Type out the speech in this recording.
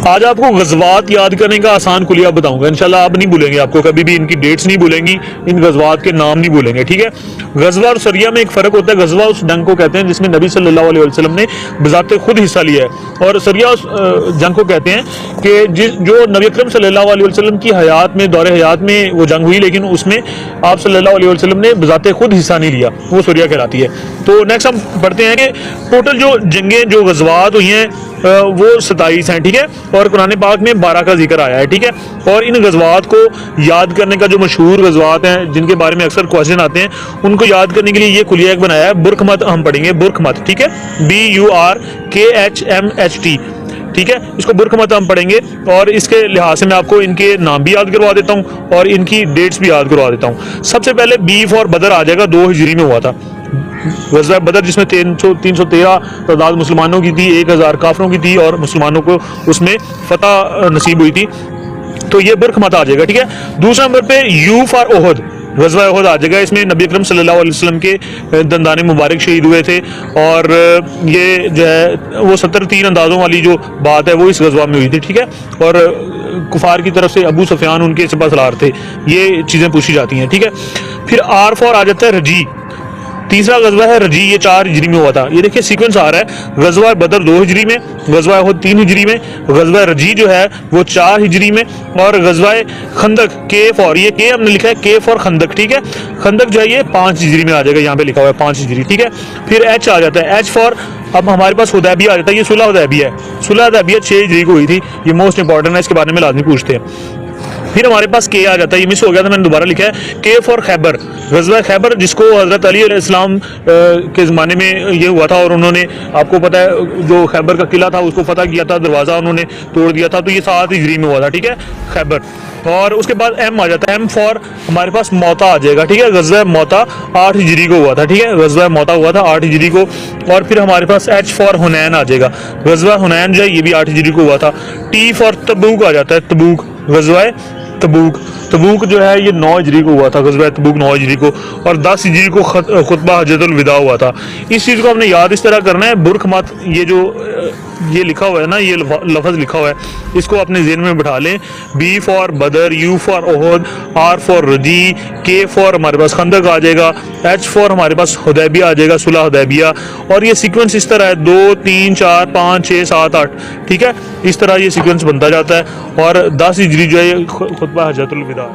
आज आपको गजवात याद करने का आसान कुलिया बताऊंगा इंशाल्लाह। आप नहीं भूलेंगे, आपको कभी भी इनकी डेट्स नहीं भूलेंगी, इन गजवात के नाम नहीं भूलेंगे, ठीक है। गजवा और सरिया में एक फ़र्क होता है। गजवा उस जंग को कहते हैं जिसमें नबी सल्लल्लाहु अलैहि वसल्लम ने बज़ाते खुद हिस्सा लिया है, और सरिया उस जंग को कहते हैं कि जो नबी अकरम सल्लल्लाहु अलैहि वसल्लम की हयात में, दौरे हयात में वो जंग हुई, लेकिन उसमें आप सल्लल्लाहु अलैहि वसल्लम ने बज़ाते खुद हिस्सा नहीं लिया, वो सरिया कहलाती है। तो नेक्स्ट हम पढ़ते हैं कि टोटल जो जंगें, जो गजवात हुई हैं वो 27 हैं, ठीक है, और कुरान पाक में 12 का जिक्र आया है, ठीक है। और इन गजवात को याद करने का, जो मशहूर गजवात हैं जिनके बारे में अक्सर क्वेश्चन आते हैं, उनको याद करने के लिए ये कुलिया एक बनाया है, बुरखमत हम पढ़ेंगे, बुरखमत, ठीक है, BURKHMHT, ठीक है। इसको बुरखमत हम पढ़ेंगे और इसके लिहाज से मैं आपको इनके नाम भी याद करवा देता हूँ और इनकी डेट्स भी याद करवा देता हूँ। सबसे पहले बी फॉर बदर आ जाएगा, 2 हिजरी में हुआ था गज़वा बदर, जिसमें 313 तादाद मुसलमानों की थी, 1000 काफरों की थी और मुसलमानों को उसमें फतह नसीब हुई थी। तो ये बुरखमत आ जाएगा, ठीक है। दूसरे नंबर पे यू फॉर ओहद, गज़वा ओहद आ जाएगा। इसमें नबी अकरम सल्लल्लाहु अलैहि वसल्लम के दंदाने मुबारक शहीद हुए थे, और ये जो है वो 73 अंदाज़ों वाली जो बात है वो इस गज़वा में हुई थी, ठीक है। और कुफार की तरफ से अबू सुफियान उनके सिपहसालार थे, ये चीज़ें पूछी जाती हैं, ठीक है। फिर आर फॉर आ जाता है रजी, तीसरा गजवा है रजी, ये 4 हिजरी में हुआ था। ये देखिए सीक्वेंस आ रहा है, गजवा बदर 2 हिजरी में, गजवा ओहद 3 हिजरी में, गजवा रजी जो है वो 4 हिजरी में, और गजवा खंदक के फॉर, ये के हमने लिखा है के फॉर खंदक, ठीक है। खंदक जो है ये 5 हिजरी में आ जाएगा, यहाँ पे लिखा हुआ है 5 हिजरी, ठीक है। फिर एच आ जाता है, एच फॉर, अब हमारे पास हुदैबिया आ जाता है, ये सुलह हुदैबिया है। सुलह हुदैबिया 6 हिजरी को हुई थी, ये मोस्ट इंपॉर्टेंट है, इसके बारे में लाजमी पूछते हैं। फिर हमारे पास के आ जाता है, ये मिस हो गया था, मैंने दोबारा लिखा है, के फॉर खैबर, गज़वा खैबर, जिसको हज़रत अली अलैहिस्सलाम के ज़माने में ये हुआ था, और उन्होंने, आपको पता है, जो खैबर का किला था उसको फतह किया था, दरवाज़ा उन्होंने तोड़ दिया था, तो ये 7 हिजरी में हुआ था, ठीक है, खैबर। और उसके बाद एम आ जाता है, एम फॉर हमारे पास मौता आ जाएगा, ठीक है। गज़वा मौता 8 हिजरी को हुआ था, ठीक है, गज़वा मौता हुआ था 8 हिजरी को। और फिर हमारे पास एच फॉर हुनैन आ जाएगा, गज़वा हुनैन जो है ये भी 8 हिजरी को हुआ था। टी फॉर तबूक आ जाता है, तबूक, गज़वा तबूक, तबूक जो है ये 9 हिजरी को हुआ था, गज़वा तबूक 9 हिजरी को, और 10 हिजरी को खुतबा हज्जतुल विदा हुआ था। इस चीज़ को हमने याद इस तरह करना है, बुरखमत, ये जो ये लिखा हुआ है ना, ये लफ्ज़ लिखा हुआ है, इसको अपने ज़हन में बिठा लें। B for Badar, U for Ohad, R for Razi, K for हमारे पास खंदक आ जाएगा, एच फॉर हमारे पास हुदैबिया आ जाएगा, सुलह हुदैबिया। और ये सीक्वेंस इस तरह है, 2 3 4 5 6 7 8, ठीक है, इस तरह ये सीक्वेंस बनता जाता है। और 10 हिजरी जो है खुतबा हज्जतुल विदा।